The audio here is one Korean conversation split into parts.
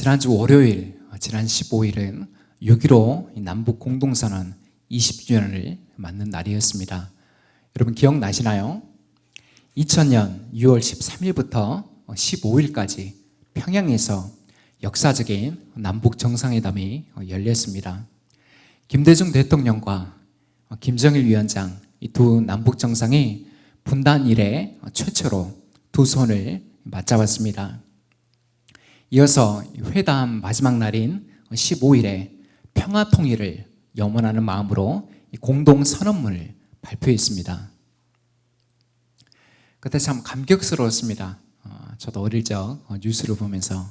지난주 월요일, 지난 15일은 6.15 남북 공동선언 20주년을 맞는 날이었습니다. 여러분 기억나시나요? 2000년 6월 13일부터 15일까지 평양에서 역사적인 남북 정상회담이 열렸습니다. 김대중 대통령과 김정일 위원장 이 두 남북 정상이 분단 이래 최초로 두 손을 맞잡았습니다. 이어서 회담 마지막 날인 15일에 평화 통일을 염원하는 마음으로 공동 선언문을 발표했습니다. 그때 참 감격스러웠습니다. 저도 어릴 적 뉴스를 보면서.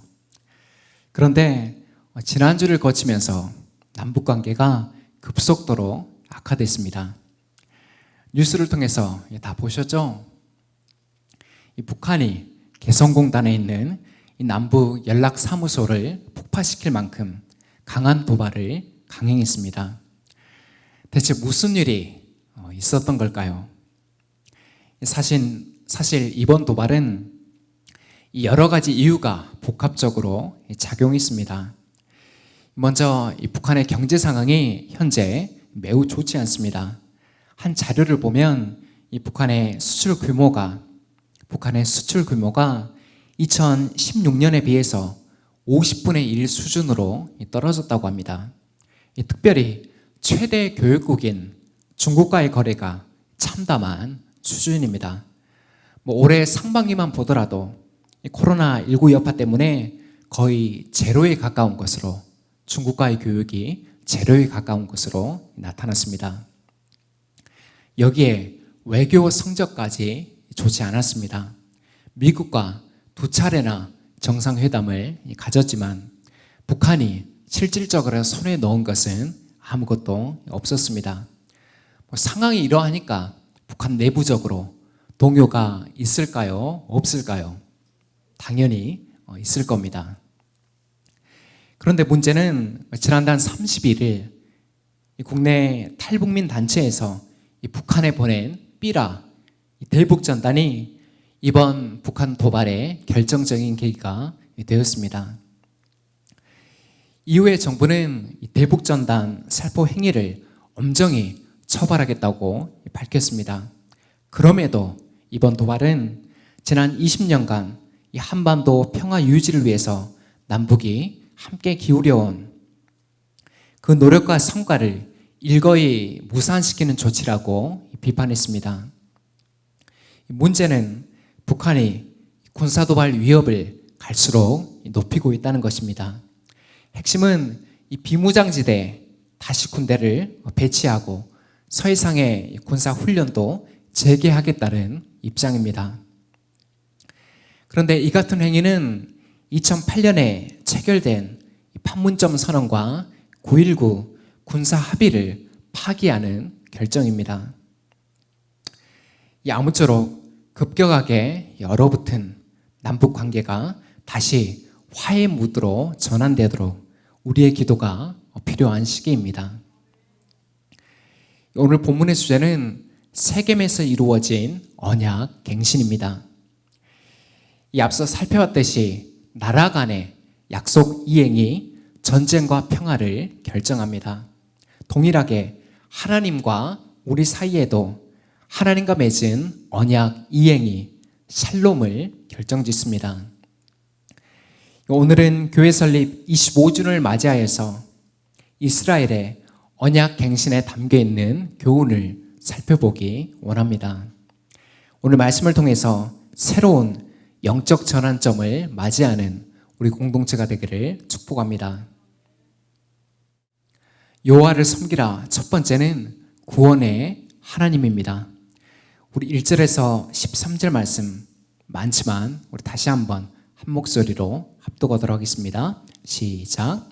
그런데 지난주를 거치면서 남북관계가 급속도로 악화됐습니다. 뉴스를 통해서 다 보셨죠? 이 북한이 개성공단에 있는 이 남북 연락사무소를 폭파시킬 만큼 강한 도발을 강행했습니다. 대체 무슨 일이 있었던 걸까요? 사실 이번 도발은 여러 가지 이유가 복합적으로 작용했습니다. 먼저 이 북한의 경제 상황이 현재 매우 좋지 않습니다. 한 자료를 보면 이 북한의 수출 규모가 2016년에 비해서 50분의 1 수준으로 떨어졌다고 합니다. 특별히 최대 교역국인 중국과의 거래가 참담한 수준입니다. 올해 상반기만 보더라도 코로나19 여파 때문에 거의 제로에 가까운 것으로, 중국과의 교역이 제로에 가까운 것으로 나타났습니다. 여기에 외교 성적까지 좋지 않았습니다. 미국과 두 차례나 정상회담을 가졌지만 북한이 실질적으로 손에 넣은 것은 아무것도 없었습니다. 상황이 이러하니까 북한 내부적으로 동요가 있을까요? 없을까요? 당연히 있을 겁니다. 그런데 문제는 지난달 31일 국내 탈북민 단체에서 북한에 보낸 삐라 대북전단이 이번 북한 도발의 결정적인 계기가 되었습니다. 이후에 정부는 대북전단 살포 행위를 엄정히 처벌하겠다고 밝혔습니다. 그럼에도 이번 도발은 지난 20년간 이 한반도 평화 유지를 위해서 남북이 함께 기울여온 그 노력과 성과를 일거이 무산시키는 조치라고 비판했습니다. 문제는 북한이 군사도발 위협을 갈수록 높이고 있다는 것입니다. 핵심은 이 비무장지대에 다시 군대를 배치하고 서해상의 군사훈련도 재개하겠다는 입장입니다. 그런데 이 같은 행위는 2008년에 체결된 판문점 선언과 9.19 군사 합의를 파기하는 결정입니다. 아무쪼록 급격하게 얼어붙은 남북 관계가 다시 화해 무드로 전환되도록 우리의 기도가 필요한 시기입니다. 오늘 본문의 주제는 세겜에서 이루어진 언약 갱신입니다. 앞서 살펴봤듯이 나라 간의 약속 이행이 전쟁과 평화를 결정합니다. 동일하게 하나님과 우리 사이에도 하나님과 맺은 언약 이행이 샬롬을 결정짓습니다. 오늘은 교회 설립 25주년을 맞이하여서 이스라엘의 언약 갱신에 담겨있는 교훈을 살펴보기 원합니다. 오늘 말씀을 통해서 새로운 영적 전환점을 맞이하는 우리 공동체가 되기를 축복합니다. 여호와를 섬기라. 첫 번째는 구원의 하나님입니다. 우리 1절에서 13절 말씀 많지만 우리 다시 한번 한 목소리로 합독하도록 하겠습니다. 시작.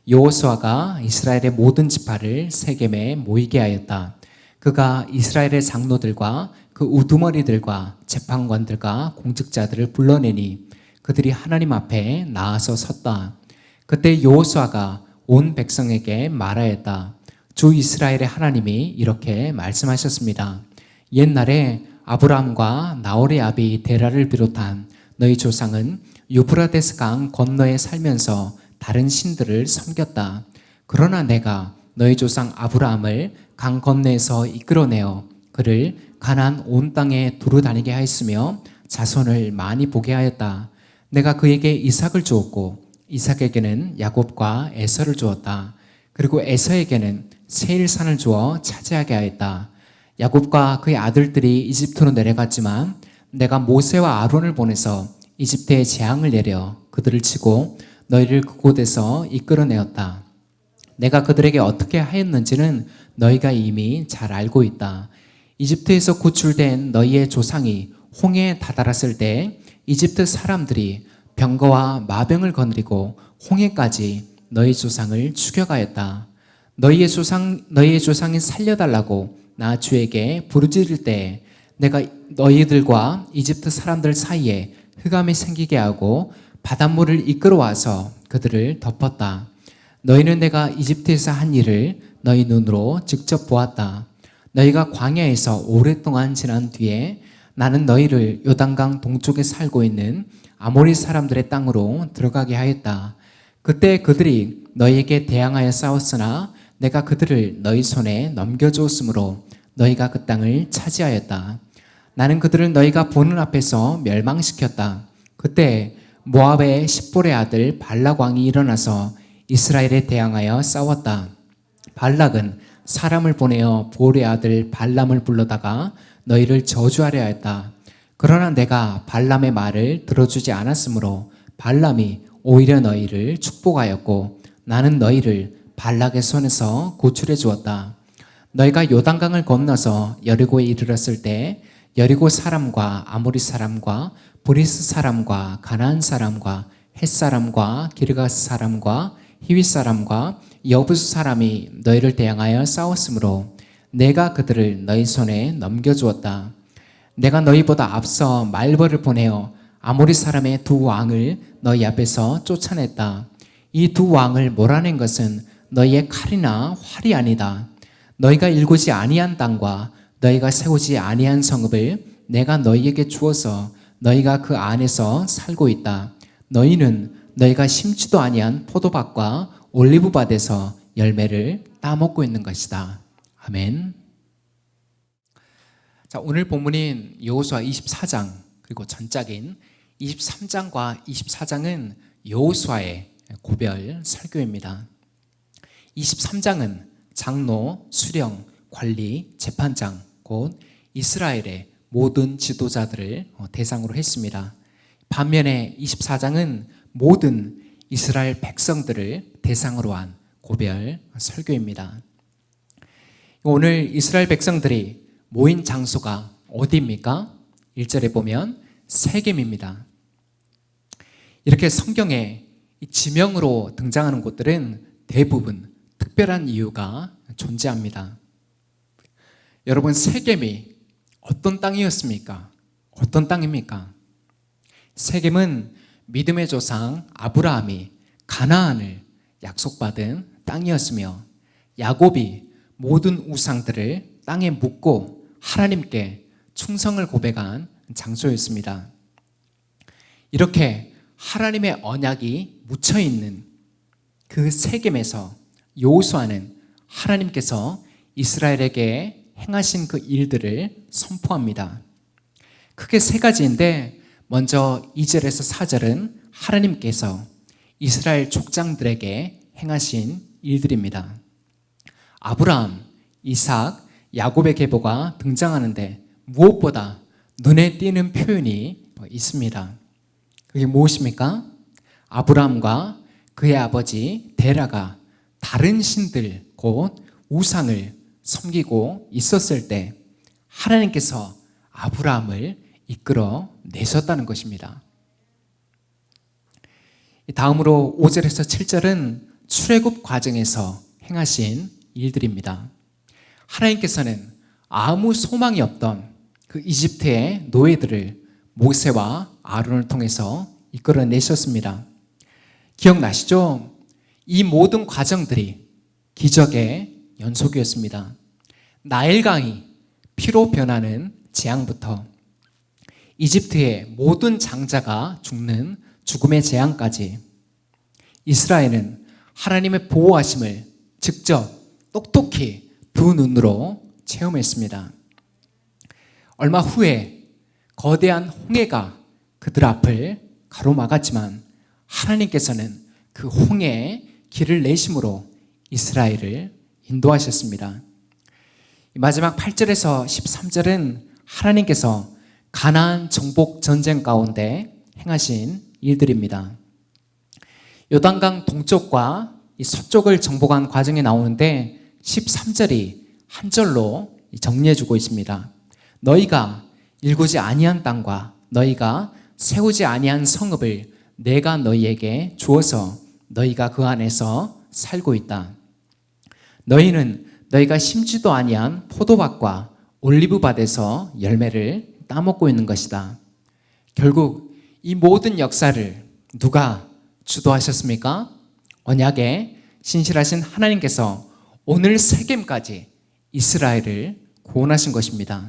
여호수아가 이스라엘의 모든 지파를 세겜에 모이게 하였다. 그가 이스라엘의 장로들과 그 우두머리들과 재판관들과 공직자들을 불러내니 그들이 하나님 앞에 나아서 섰다. 그때 여호수아가 온 백성에게 말하였다. 주 이스라엘의 하나님이 이렇게 말씀하셨습니다. 옛날에 아브라함과 나홀의 아비 데라를 비롯한 너희 조상은 유브라데스 강 건너에 살면서 다른 신들을 섬겼다. 그러나 내가 너희 조상 아브라함을 강 건너에서 이끌어내어 그를 가나안 온 땅에 두루 다니게 하였으며 자손을 많이 보게 하였다. 내가 그에게 이삭을 주었고 이삭에게는 야곱과 에서를 주었다. 그리고 에서에게는 세일산을 주어 차지하게 하였다. 야곱과 그의 아들들이 이집트로 내려갔지만 내가 모세와 아론을 보내서 이집트에 재앙을 내려 그들을 치고 너희를 그곳에서 이끌어내었다. 내가 그들에게 어떻게 하였는지는 너희가 이미 잘 알고 있다. 이집트에서 구출된 너희의 조상이 홍해에 다다랐을 때 이집트 사람들이 병거와 마병을 거느리고 홍해까지 너희 조상을 추격하였다. 너희의 조상이 살려달라고 나 주에게 부르짖을 때 내가 너희들과 이집트 사람들 사이에 흑암이 생기게 하고 바닷물을 이끌어와서 그들을 덮었다. 너희는 내가 이집트에서 한 일을 너희 눈으로 직접 보았다. 너희가 광야에서 오랫동안 지난 뒤에 나는 너희를 요단강 동쪽에 살고 있는 아모리 사람들의 땅으로 들어가게 하였다. 그때 그들이 너희에게 대항하여 싸웠으나 내가 그들을 너희 손에 넘겨주었으므로 너희가 그 땅을 차지하였다. 나는 그들을 너희가 보는 앞에서 멸망시켰다. 그때 모압의 십볼의 아들 발락 왕이 일어나서 이스라엘에 대항하여 싸웠다. 발락은 사람을 보내어 볼의 아들 발람을 불러다가 너희를 저주하려 했다. 그러나 내가 발람의 말을 들어주지 않았으므로 발람이 오히려 너희를 축복하였고 나는 너희를 발락의 손에서 구출해 주었다. 너희가 요단강을 건너서 여리고에 이르렀을 때 여리고 사람과 아모리 사람과 브리스 사람과 가나안 사람과 헷 사람과 기르가스 사람과 히윗 사람과 여부스 사람이 너희를 대항하여 싸웠으므로 내가 그들을 너희 손에 넘겨주었다. 내가 너희보다 앞서 말벌을 보내어 아모리 사람의 두 왕을 너희 앞에서 쫓아냈다. 이 두 왕을 몰아낸 것은 너희의 칼이나 활이 아니다. 너희가 일구지 아니한 땅과 너희가 세우지 아니한 성읍을 내가 너희에게 주어서 너희가 그 안에서 살고 있다. 너희는 너희가 심지도 아니한 포도밭과 올리브밭에서 열매를 따먹고 있는 것이다. 아멘. 자, 오늘 본문인 여호수아 24장 그리고 전작인 23장과 24장은 여호수아의 고별 설교입니다. 23장은 장로, 수령, 관리, 재판장, 곧 이스라엘의 모든 지도자들을 대상으로 했습니다. 반면에 24장은 모든 이스라엘 백성들을 대상으로 한 고별 설교입니다. 오늘 이스라엘 백성들이 모인 장소가 어디입니까? 1절에 보면 세겜입니다. 이렇게 성경에 지명으로 등장하는 곳들은 대부분 특별한 이유가 존재합니다. 여러분, 세겜이 어떤 땅이었습니까? 어떤 땅입니까? 세겜은 믿음의 조상 아브라함이 가나안을 약속받은 땅이었으며 야곱이 모든 우상들을 땅에 묻고 하나님께 충성을 고백한 장소였습니다. 이렇게 하나님의 언약이 묻혀있는 그 세겜에서 여호수아는 하나님께서 이스라엘에게 행하신 그 일들을 선포합니다. 크게 세 가지인데 먼저 2절에서 4절은 하나님께서 이스라엘 족장들에게 행하신 일들입니다. 아브라함, 이삭, 야곱의 계보가 등장하는데 무엇보다 눈에 띄는 표현이 있습니다. 그게 무엇입니까? 아브라함과 그의 아버지 데라가 다른 신들 곧 우상을 섬기고 있었을 때 하나님께서 아브라함을 이끌어 내셨다는 것입니다. 다음으로 5절에서 7절은 출애굽 과정에서 행하신 일들입니다. 하나님께서는 아무 소망이 없던 그 이집트의 노예들을 모세와 아론을 통해서 이끌어내셨습니다. 기억나시죠? 이 모든 과정들이 기적의 연속이었습니다. 나일강이 피로 변하는 재앙부터 이집트의 모든 장자가 죽는 죽음의 재앙까지 이스라엘은 하나님의 보호하심을 직접 똑똑히 두 눈으로 체험했습니다. 얼마 후에 거대한 홍해가 그들 앞을 가로막았지만 하나님께서는 그 홍해에 길을 내심으로 이스라엘을 인도하셨습니다. 마지막 8절에서 13절은 하나님께서 가나안 정복 전쟁 가운데 행하신 일들입니다. 요단강 동쪽과 서쪽을 정복한 과정이 나오는데 13절이 한 절로 정리해주고 있습니다. 너희가 일구지 아니한 땅과 너희가 세우지 아니한 성읍을 내가 너희에게 주어서 너희가 그 안에서 살고 있다. 너희는 너희가 심지도 아니한 포도밭과 올리브밭에서 열매를 따먹고 있는 것이다. 결국 이 모든 역사를 누가 주도하셨습니까? 언약의 신실하신 하나님께서 오늘 세겜까지 이스라엘을 구원하신 것입니다.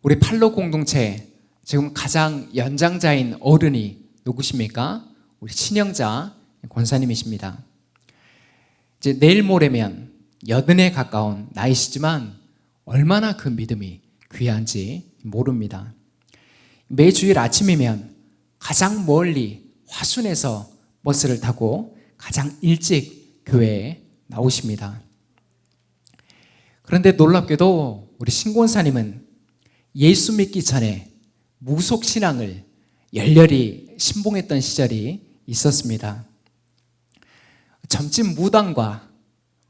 우리 팔로 공동체 지금 가장 연장자인 어른이 누구십니까? 우리 친형자 권사님이십니다. 이제 내일 모레면 80에 가까운 나이시지만 얼마나 그 믿음이 귀한지 모릅니다. 매주일 아침이면 가장 멀리 화순에서 버스를 타고 가장 일찍 교회에 나오십니다. 그런데 놀랍게도 우리 신권사님은 예수 믿기 전에 무속신앙을 열렬히 신봉했던 시절이 있었습니다. 점집 무당과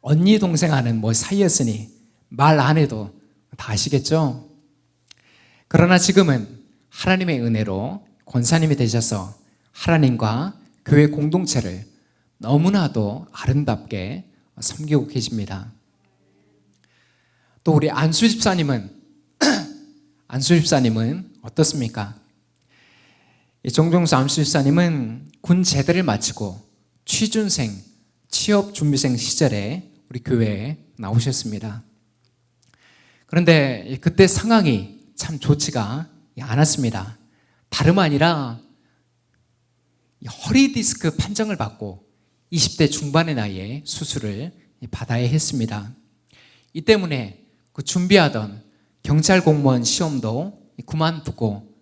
언니 동생 하는 사이였으니 말 안 해도 다 아시겠죠? 그러나 지금은 하나님의 은혜로 권사님이 되셔서 하나님과 교회 공동체를 너무나도 아름답게 섬기고 계십니다. 또 우리 안수 집사님은 어떻습니까? 정종수 안수 집사님은 군 제대를 마치고 취준생, 취업준비생 시절에 우리 교회에 나오셨습니다. 그런데 그때 상황이 참 좋지가 않았습니다. 다름 아니라 허리 디스크 판정을 받고 20대 중반의 나이에 수술을 받아야 했습니다. 이 때문에 그 준비하던 경찰 공무원 시험도 그만두고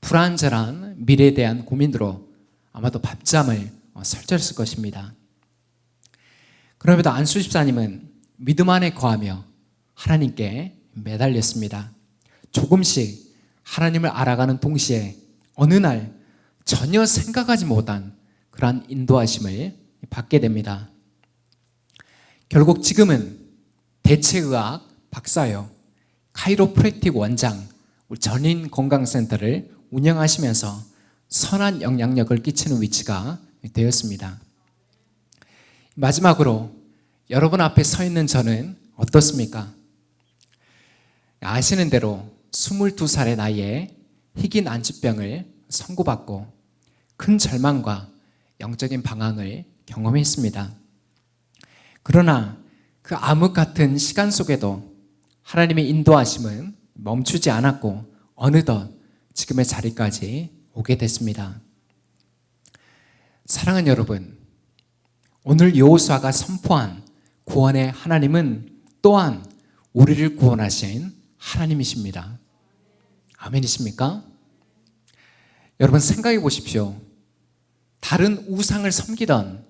불안전한 미래에 대한 고민으로 아마도 밤잠을 설쳤을 것입니다. 그럼에도 안수 집사님은 믿음 안에 거하며 하나님께 매달렸습니다. 조금씩 하나님을 알아가는 동시에 어느 날 전혀 생각하지 못한 그러한 인도하심을 받게 됩니다. 결국 지금은 대체의학 박사요, 카이로프랙틱 원장, 우리 전인건강센터를 운영하시면서 선한 영향력을 끼치는 위치가 되었습니다. 마지막으로 여러분 앞에 서 있는 저는 어떻습니까? 아시는 대로 22살의 나이에 희귀 난치병을 선고받고 큰 절망과 영적인 방황을 경험했습니다. 그러나 그 암흑 같은 시간 속에도 하나님의 인도하심은 멈추지 않았고 어느덧 지금의 자리까지 오게 됐습니다. 사랑하는 여러분, 오늘 여호수아가 선포한 구원의 하나님은 또한 우리를 구원하신 하나님이십니다. 아멘이십니까? 여러분 생각해 보십시오. 다른 우상을 섬기던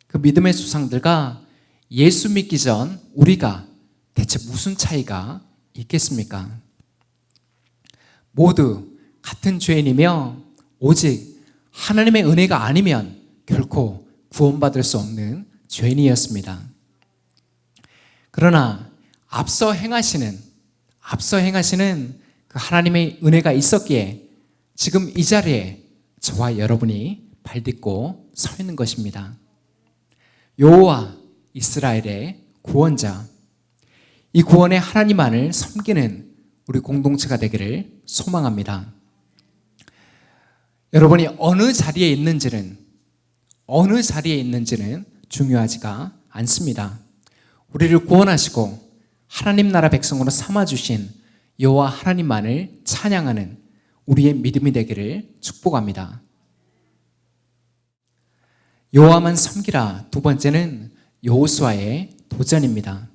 그 믿음의 수상들과 예수 믿기 전 우리가 대체 무슨 차이가 있겠습니까? 모두 같은 죄인이며 오직 하나님의 은혜가 아니면 결코 구원받을 수 없는 죄인이었습니다. 그러나 앞서 행하시는 그 하나님의 은혜가 있었기에 지금 이 자리에 저와 여러분이 발딛고 서 있는 것입니다. 여호와 이스라엘의 구원자, 이 구원의 하나님만을 섬기는 우리 공동체가 되기를 소망합니다. 여러분이 어느 자리에 있는지는 중요하지가 않습니다. 우리를 구원하시고 하나님 나라 백성으로 삼아주신 여호와 하나님만을 찬양하는 우리의 믿음이 되기를 축복합니다. 여호와만 섬기라. 두 번째는 여호수아의 도전입니다.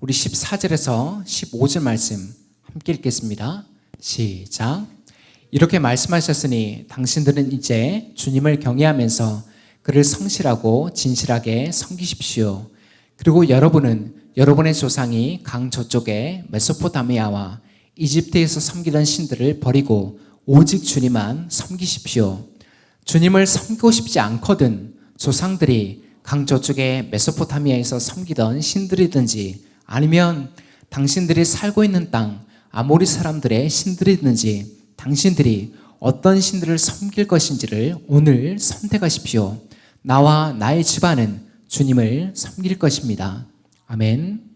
우리 14절에서 15절 말씀 함께 읽겠습니다. 시작. 이렇게 말씀하셨으니 당신들은 이제 주님을 경외하면서 그를 성실하고 진실하게 섬기십시오. 그리고 여러분은 여러분의 조상이 강 저쪽에 메소포타미아와 이집트에서 섬기던 신들을 버리고 오직 주님만 섬기십시오. 주님을 섬기고 싶지 않거든 조상들이 강 저쪽에 메소포타미아에서 섬기던 신들이든지 아니면 당신들이 살고 있는 땅 아모리 사람들의 신들이든지 당신들이 어떤 신들을 섬길 것인지를 오늘 선택하십시오. 나와 나의 집안은 주님을 섬길 것입니다. 아멘.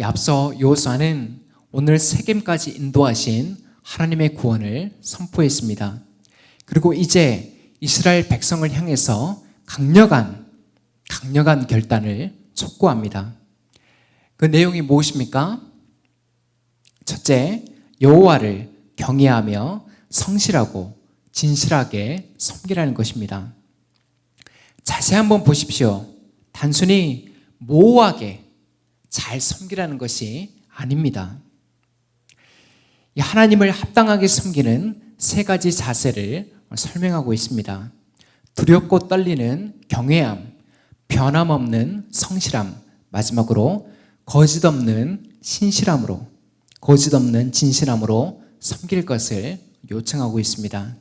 앞서 여호수아는 오늘 세겜까지 인도하신 하나님의 구원을 선포했습니다. 그리고 이제 이스라엘 백성을 향해서 강력한 결단을 촉구합니다. 그 내용이 무엇입니까? 첫째, 여호와를 경외하며 성실하고 진실하게 섬기라는 것입니다. 자세히 한번 보십시오. 단순히 모호하게 잘 섬기라는 것이 아닙니다. 하나님을 합당하게 섬기는 세 가지 자세를 설명하고 있습니다. 두렵고 떨리는 경외함, 변함없는 성실함, 마지막으로 거짓 없는 진실함으로 섬길 것을 요청하고 있습니다.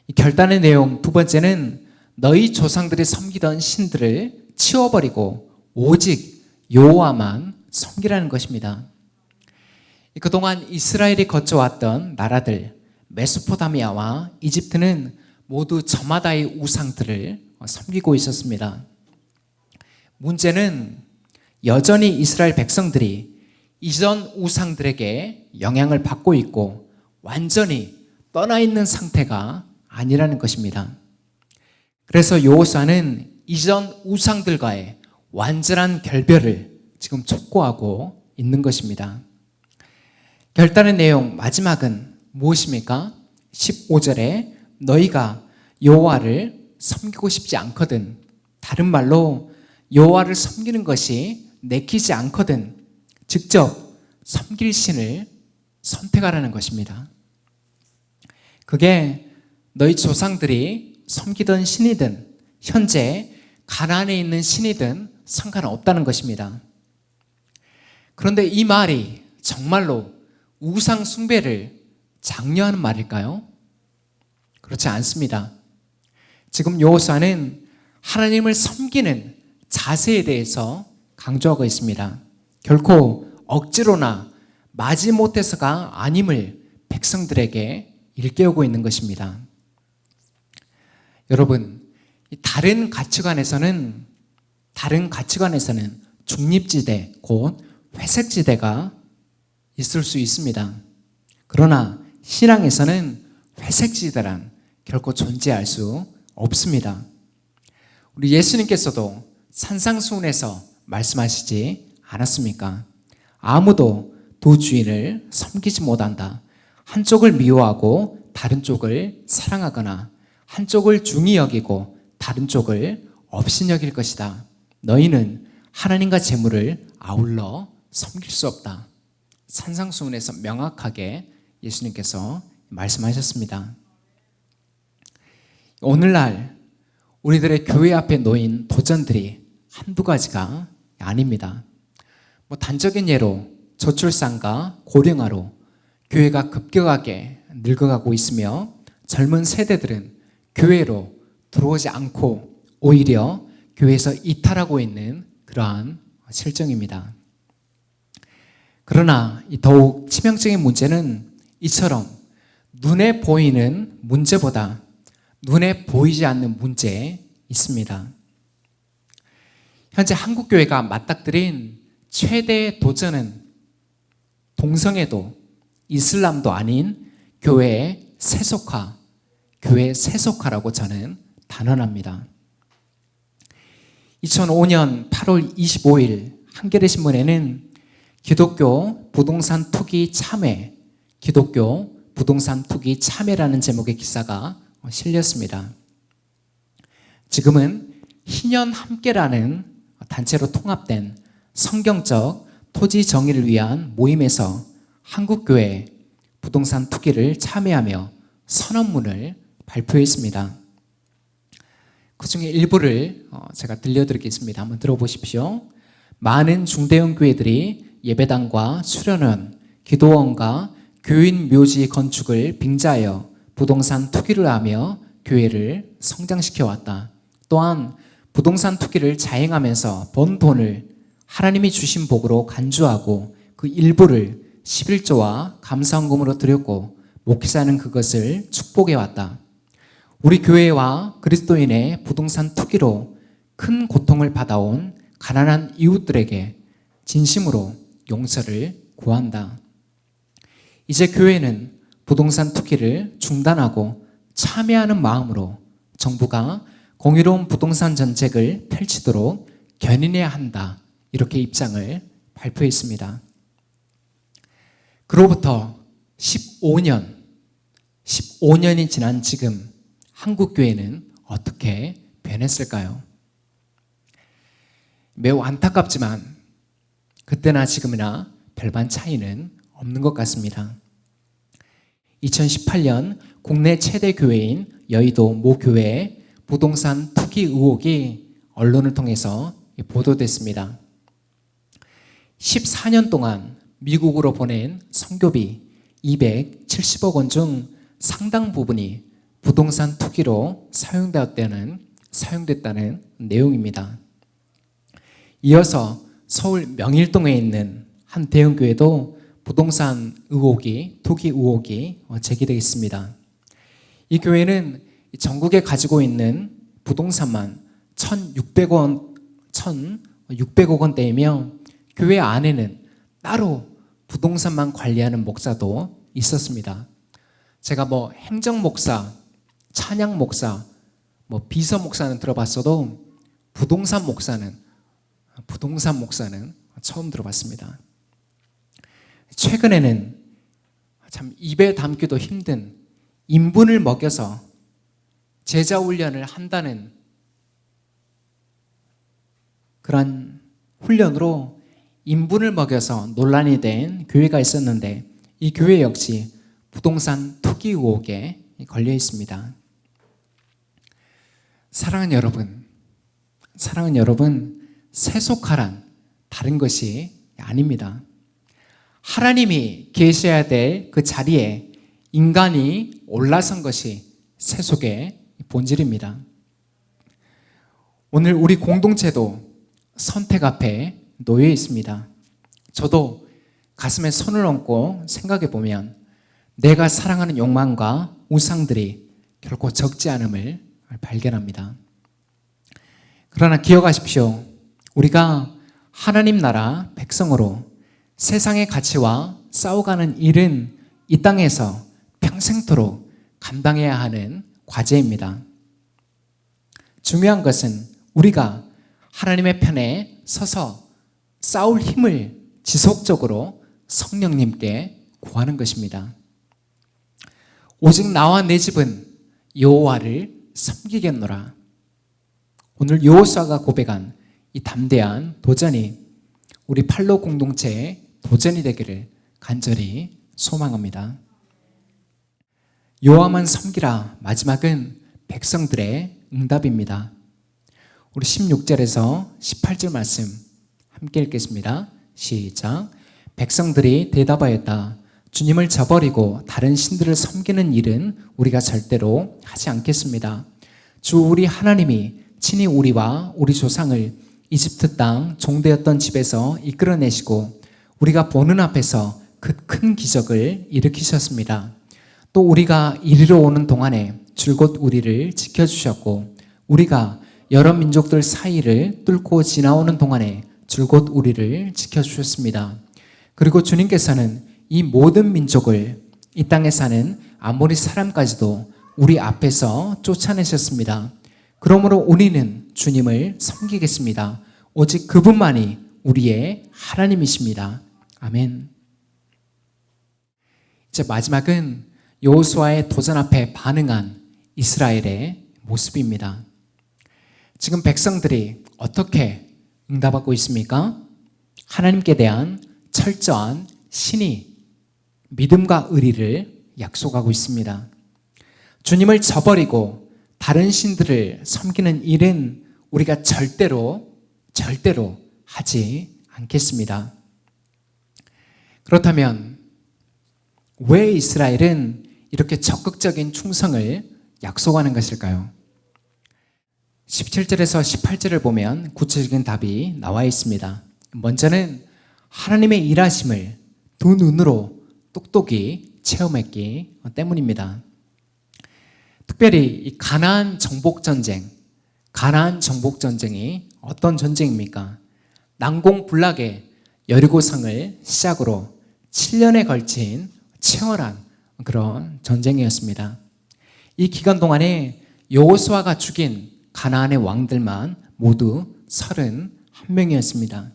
이 결단의 내용 두 번째는 너희 조상들이 섬기던 신들을 치워버리고 오직 여호와만 섬기라는 것입니다. 그동안 이스라엘이 거쳐왔던 나라들 메소포타미아와 이집트는 모두 저마다의 우상들을 섬기고 있었습니다. 문제는 여전히 이스라엘 백성들이 이전 우상들에게 영향을 받고 있고 완전히 떠나 있는 상태가 아니라는 것입니다. 그래서 여호수아는 이전 우상들과의 완전한 결별을 지금 촉구하고 있는 것입니다. 결단의 내용 마지막은 무엇입니까? 15절에 너희가 여호와를 섬기고 싶지 않거든, 다른 말로 여호와를 섬기는 것이 내키지 않거든 직접 섬길 신을 선택하라는 것입니다. 그게 너희 조상들이 섬기던 신이든 현재 가나안에 있는 신이든 상관없다는 것입니다. 그런데 이 말이 정말로 우상 숭배를 장려하는 말일까요? 그렇지 않습니다. 지금 여호수아는 하나님을 섬기는 자세에 대해서 강조하고 있습니다. 결코 억지로나 마지못해서가 아님을 백성들에게 일깨우고 있는 것입니다. 여러분, 다른 가치관에서는 중립지대, 곧 회색지대가 있을 수 있습니다. 그러나 신앙에서는 회색지대란 결코 존재할 수 없습니다. 우리 예수님께서도 산상수훈에서 말씀하시지 않았습니까? 아무도 두 주인을 섬기지 못한다. 한쪽을 미워하고 다른 쪽을 사랑하거나 한쪽을 중히 여기고 다른 쪽을 업신 여길 것이다. 너희는 하나님과 재물을 아울러 섬길 수 없다. 산상수훈에서 명확하게 예수님께서 말씀하셨습니다. 오늘날 우리들의 교회 앞에 놓인 도전들이 한두 가지가 아닙니다. 단적인 예로 저출산과 고령화로 교회가 급격하게 늙어가고 있으며 젊은 세대들은 교회로 들어오지 않고 오히려 교회에서 이탈하고 있는 그러한 실정입니다. 그러나 더욱 치명적인 문제는 이처럼 눈에 보이는 문제보다 눈에 보이지 않는 문제에 있습니다. 현재 한국교회가 맞닥뜨린 최대의 도전은 동성애도 이슬람도 아닌 교회의 세속화라고 저는 단언합니다. 2005년 8월 25일 한겨레 신문에는 기독교 부동산 투기 참회라는 제목의 기사가 실렸습니다. 지금은 희년 함께라는 단체로 통합된 성경적 토지 정의를 위한 모임에서 한국교회 부동산 투기를 참여하며 선언문을 발표했습니다. 그 중에 일부를 제가 들려드리겠습니다. 한번 들어보십시오. 많은 중대형 교회들이 예배당과 수련원, 기도원과 교인 묘지 건축을 빙자하여 부동산 투기를 하며 교회를 성장시켜왔다. 또한 부동산 투기를 자행하면서 번 돈을 하나님이 주신 복으로 간주하고 그 일부를 11조와 감사헌금으로 드렸고 목회자는 그것을 축복해왔다. 우리 교회와 그리스도인의 부동산 투기로 큰 고통을 받아온 가난한 이웃들에게 진심으로 용서를 구한다. 이제 교회는 부동산 투기를 중단하고 참여하는 마음으로 정부가 공유로운 부동산 정책을 펼치도록 견인해야 한다. 이렇게 입장을 발표했습니다. 그로부터 15년이 지난 지금 한국교회는 어떻게 변했을까요? 매우 안타깝지만 그때나 지금이나 별반 차이는 없는 것 같습니다. 2018년 국내 최대 교회인 여의도 모 교회의 부동산 투기 의혹이 언론을 통해서 보도됐습니다. 14년 동안 미국으로 보낸 선교비 270억 원 중 상당 부분이 부동산 투기로 사용됐다는 내용입니다. 이어서 서울 명일동에 있는 한 대형교회도 부동산 투기 의혹이 제기되어 있습니다. 이 교회는 전국에 가지고 있는 부동산만 1,600억 원대이며 교회 안에는 따로 부동산만 관리하는 목사도 있었습니다. 제가 행정목사, 찬양목사, 비서목사는 들어봤어도 부동산 목사는 처음 들어봤습니다. 최근에는 참 입에 담기도 힘든 인분을 먹여서 제자 훈련을 한다는 그런 훈련으로 인분을 먹여서 논란이 된 교회가 있었는데 이 교회 역시 부동산 투기 의혹에 걸려 있습니다. 사랑하는 여러분, 세속화란 다른 것이 아닙니다. 하나님이 계셔야 될 그 자리에 인간이 올라선 것이 세속의 본질입니다. 오늘 우리 공동체도 선택 앞에 놓여 있습니다. 저도 가슴에 손을 얹고 생각해 보면 내가 사랑하는 욕망과 우상들이 결코 적지 않음을 발견합니다. 그러나 기억하십시오. 우리가 하나님 나라 백성으로 세상의 가치와 싸워가는 일은 이 땅에서 평생토록 감당해야 하는 과제입니다. 중요한 것은 우리가 하나님의 편에 서서 싸울 힘을 지속적으로 성령님께 구하는 것입니다. 오직 나와 내 집은 여호와를 섬기겠노라. 오늘 여호수아가 고백한 이 담대한 도전이 우리 팔로 공동체의 도전이 되기를 간절히 소망합니다. 여호와만 섬기라. 마지막은 백성들의 응답입니다. 우리 16절에서 18절 말씀 함께 읽겠습니다. 시작. 백성들이 대답하였다. 주님을 저버리고 다른 신들을 섬기는 일은 우리가 절대로 하지 않겠습니다. 주 우리 하나님이 친히 우리와 우리 조상을 이집트 땅 종되었던 집에서 이끌어내시고 우리가 보는 앞에서 그 큰 기적을 일으키셨습니다. 또 우리가 이리로 오는 동안에 줄곧 우리를 지켜주셨고 우리가 여러 민족들 사이를 뚫고 지나오는 동안에 줄곧 우리를 지켜주셨습니다. 그리고 주님께서는 이 모든 민족을 이 땅에 사는 아모리 사람까지도 우리 앞에서 쫓아내셨습니다. 그러므로 우리는 주님을 섬기겠습니다. 오직 그분만이 우리의 하나님이십니다. 아멘. 이제 마지막은 여호수아의 도전 앞에 반응한 이스라엘의 모습입니다. 지금 백성들이 어떻게 응답하고 있습니까? 하나님께 대한 철저한 신의, 믿음과 의리를 약속하고 있습니다. 주님을 저버리고 다른 신들을 섬기는 일은 우리가 절대로 하지 않겠습니다. 그렇다면 왜 이스라엘은 이렇게 적극적인 충성을 약속하는 것일까요? 17절에서 18절을 보면 구체적인 답이 나와 있습니다. 먼저는 하나님의 일하심을 두 눈으로 똑똑히 체험했기 때문입니다. 특별히 이 가나안 정복 전쟁이 어떤 전쟁입니까? 난공불락의 여리고성을 시작으로 7년에 걸친 치열한 그런 전쟁이었습니다. 이 기간 동안에 여호수아가 죽인 가나안의 왕들만 모두 31명이었습니다.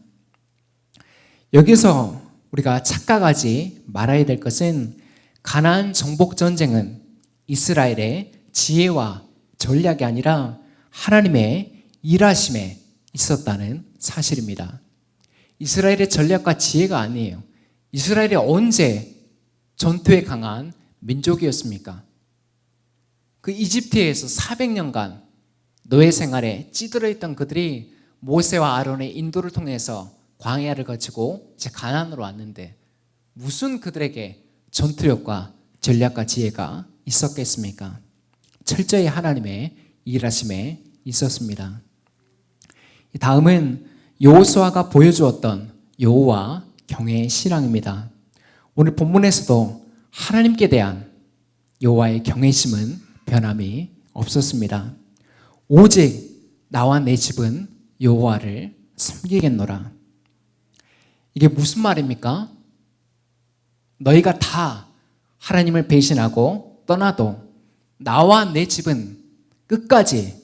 여기서 우리가 착각하지 말아야 될 것은 가나안 정복 전쟁은 이스라엘의 지혜와 전략이 아니라 하나님의 일하심에 있었다는 사실입니다. 이스라엘의 전략과 지혜가 아니에요. 이스라엘이 언제 전투에 강한 민족이었습니까? 그 이집트에서 400년간 노예 생활에 찌들어 있던 그들이 모세와 아론의 인도를 통해서 광야를 거치고 이제 가나안으로 왔는데 무슨 그들에게 전투력과 전략과 지혜가 있었겠습니까? 철저히 하나님의 일하심에 있었습니다. 다음은 여호수아가 보여주었던 여호와 경외의 신앙입니다. 오늘 본문에서도 하나님께 대한 여호와의 경외심은 변함이 없었습니다. 오직 나와 내 집은 여호와를 섬기겠노라. 이게 무슨 말입니까? 너희가 다 하나님을 배신하고 떠나도 나와 내 집은 끝까지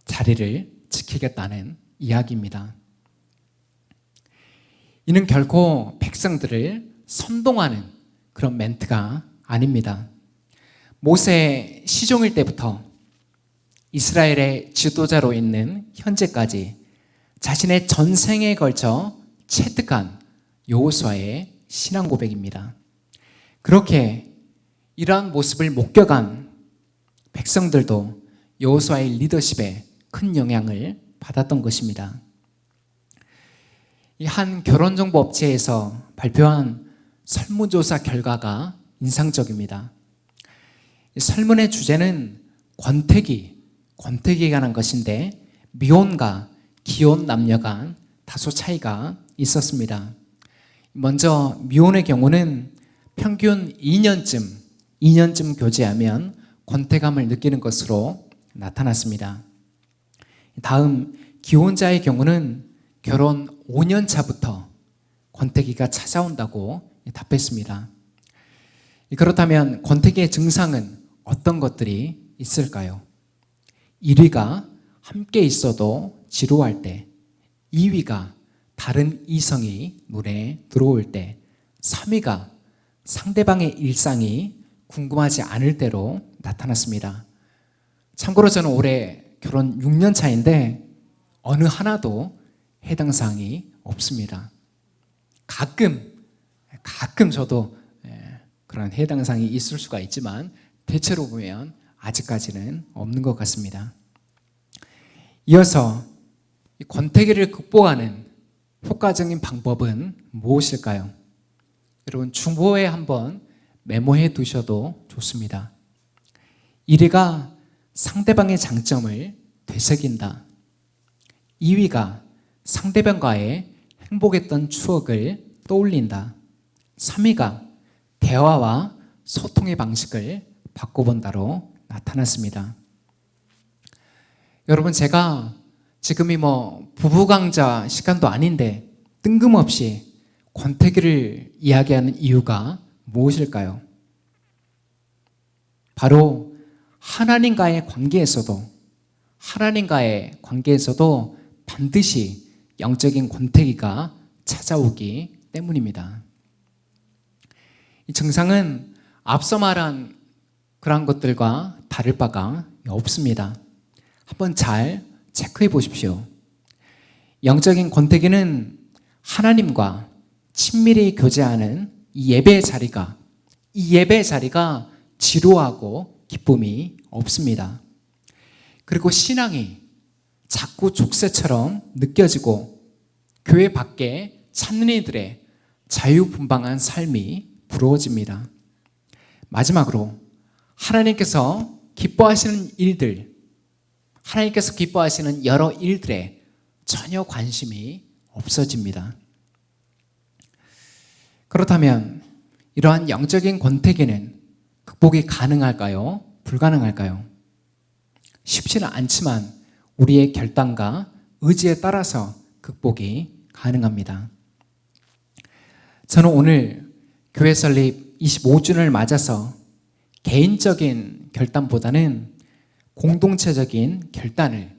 자리를 지키겠다는 이야기입니다. 이는 결코 백성들을 선동하는 그런 멘트가 아닙니다. 모세 시종일 때부터 이스라엘의 지도자로 있는 현재까지 자신의 전생에 걸쳐 체득한 여호수아의 신앙 고백입니다. 그렇게 이러한 모습을 목격한 백성들도 여호수아의 리더십에 큰 영향을 받았던 것입니다. 이 한 결혼정보 업체에서 발표한 설문조사 결과가 인상적입니다. 이 설문의 주제는 권태기에 관한 것인데 미혼과 기혼 남녀 간 다소 차이가 있었습니다. 먼저 미혼의 경우는 평균 2년쯤 교제하면 권태감을 느끼는 것으로 나타났습니다. 다음 기혼자의 경우는 결혼 5년 차부터 권태기가 찾아온다고 답했습니다. 그렇다면 권태기의 증상은 어떤 것들이 있을까요? 1위가 함께 있어도 지루할 때, 2위가 다른 이성이 눈에 들어올 때, 3위가 상대방의 일상이 궁금하지 않을 때로 나타났습니다. 참고로 저는 올해 결혼 6년 차인데 어느 하나도 해당 사항이 없습니다. 가끔 저도 그런 해당 사항이 있을 수가 있지만 대체로 보면 아직까지는 없는 것 같습니다. 이어서 이 권태기를 극복하는 효과적인 방법은 무엇일까요? 여러분 주보에 한번 메모해 두셔도 좋습니다. 1위가 상대방의 장점을 되새긴다. 2위가 상대방과의 행복했던 추억을 떠올린다. 3위가 대화와 소통의 방식을 바꿔본다로 나타났습니다. 여러분 제가 지금이 부부 강좌 시간도 아닌데 뜬금없이 권태기를 이야기하는 이유가 무엇일까요? 바로 하나님과의 관계에서도 반드시 영적인 권태기가 찾아오기 때문입니다. 이 증상은 앞서 말한 그러한 것들과 다를 바가 없습니다. 한번 잘 체크해 보십시오. 영적인 권태기는 하나님과 친밀히 교제하는 이 예배의 자리가 지루하고 기쁨이 없습니다. 그리고 신앙이 자꾸 족쇄처럼 느껴지고 교회 밖에 찾는 이들의 자유분방한 삶이 부러워집니다. 마지막으로 하나님께서 기뻐하시는 여러 일들에 전혀 관심이 없어집니다. 그렇다면 이러한 영적인 권태기는 극복이 가능할까요? 불가능할까요? 쉽지는 않지만 우리의 결단과 의지에 따라서 극복이 가능합니다. 저는 오늘 교회 설립 25주년을 맞아서 개인적인 결단보다는 공동체적인 결단을,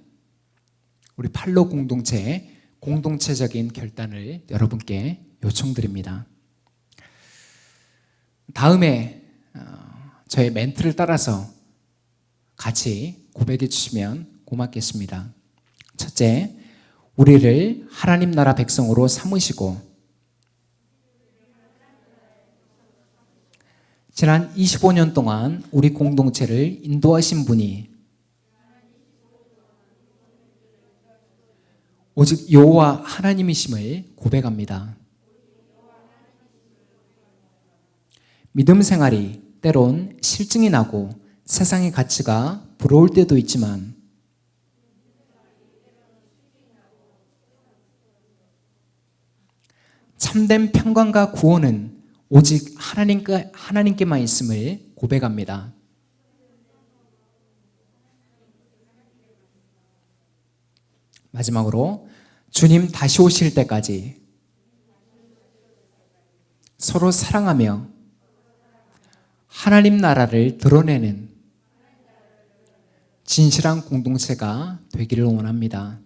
우리 팔로 공동체의 공동체적인 결단을 여러분께 요청드립니다. 다음에 저의 멘트를 따라서 같이 고백해 주시면 고맙겠습니다. 첫째, 우리를 하나님 나라 백성으로 삼으시고 지난 25년 동안 우리 공동체를 인도하신 분이 오직 여호와 하나님이심을 고백합니다. 믿음 생활이 때론 실증이 나고 세상의 가치가 부러울 때도 있지만 참된 평강과 구원은 오직 하나님께만 있음을 고백합니다. 마지막으로 주님 다시 오실 때까지 서로 사랑하며 하나님 나라를 드러내는 진실한 공동체가 되기를 원합니다.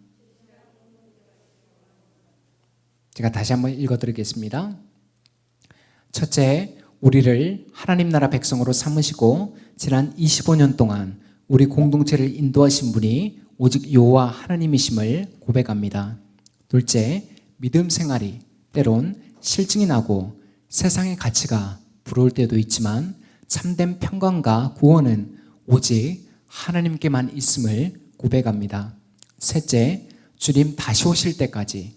제가 다시 한번 읽어드리겠습니다. 첫째, 우리를 하나님 나라 백성으로 삼으시고 지난 25년 동안 우리 공동체를 인도하신 분이 오직 여호와 하나님이심을 고백합니다. 둘째, 믿음 생활이 때론 실증이 나고 세상의 가치가 부러울 때도 있지만 참된 평강과 구원은 오직 하나님께만 있음을 고백합니다. 셋째, 주님 다시 오실 때까지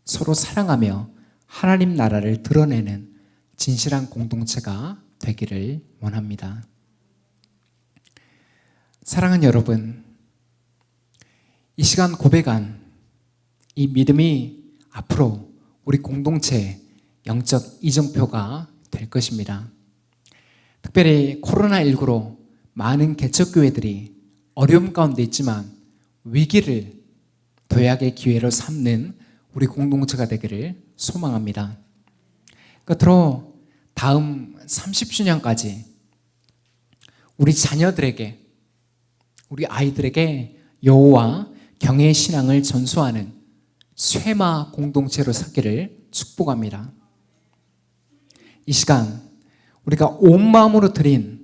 서로 사랑하며 하나님 나라를 드러내는 진실한 공동체가 되기를 원합니다. 사랑하는 여러분, 이 시간 고백한 이 믿음이 앞으로 우리 공동체의 영적 이정표가 될 것입니다. 특별히 코로나19로 많은 개척교회들이 어려움 가운데 있지만 위기를 도약의 기회로 삼는 우리 공동체가 되기를 소망합니다. 끝으로 다음 30주년까지 우리 자녀들에게, 우리 아이들에게 여호와 경외의 신앙을 전수하는 쇠마 공동체로 서기를 축복합니다. 이 시간 우리가 온 마음으로 드린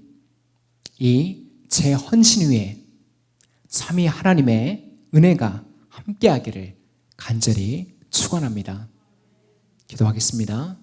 이 제 헌신 위에 삼위 하나님의 은혜가 함께하기를 간절히 축원합니다. 기도하겠습니다.